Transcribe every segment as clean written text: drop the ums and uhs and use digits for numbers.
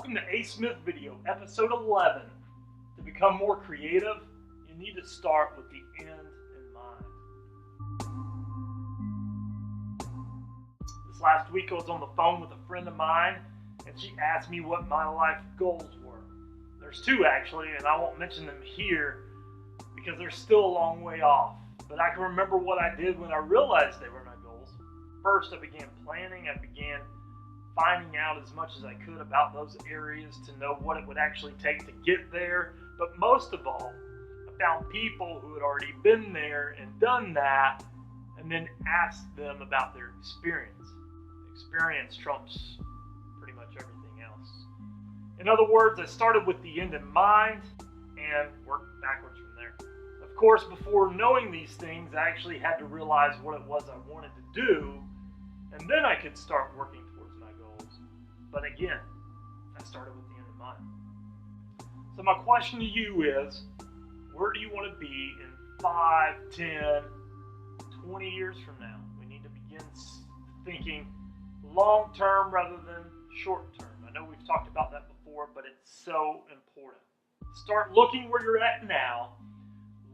Welcome to A. Smith Video, episode 11. To become more creative, you need to start with the end in mind. This last week I was on the phone with a friend of mine, and she asked me what my life goals were. There's two actually, and I won't mention them here because they're still a long way off. But I can remember what I did when I realized they were my goals. First, I began planning. I began finding out as much as I could about those areas to know what it would actually take to get there. But most of all, I found people who had already been there and done that, and then asked them about their experience. Experience trumps pretty much everything else. In other words, I started with the end in mind and worked backwards from there. Of course, before knowing these things, I actually had to realize what it was I wanted to do, and then I could start working towards my goals. But again, I started with the end in mind. So my question to you is, where do you want to be in 5, 10, 20 years from now? We need to begin thinking long term rather than short term. I know we've talked about that before, but it's so important. Start looking where you're at now,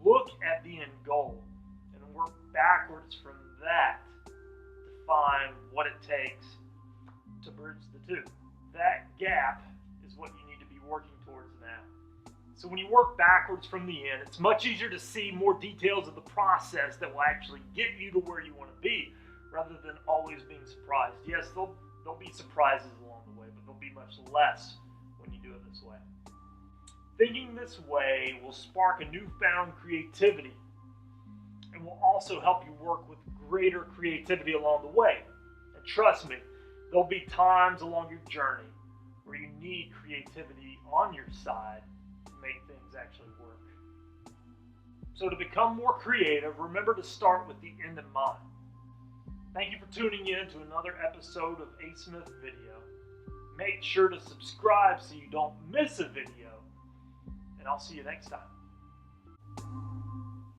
look at the end goal, and work backwards from that to find what it takes to bridge the two. That gap is what you need to be working towards now. So when you work backwards from the end, it's much easier to see more details of the process that will actually get you to where you want to be, rather than always being surprised. Yes, there'll be surprises along the way, but there'll be much less when you do it this way. Thinking this way will spark a newfound creativity and will also help you work with greater creativity along the way. And trust me, there'll be times along your journey where you need creativity on your side to make things actually work. So to become more creative, remember to start with the end in mind. Thank you for tuning in to another episode of A. Smith Video. Make sure to subscribe so you don't miss a video, and I'll see you next time.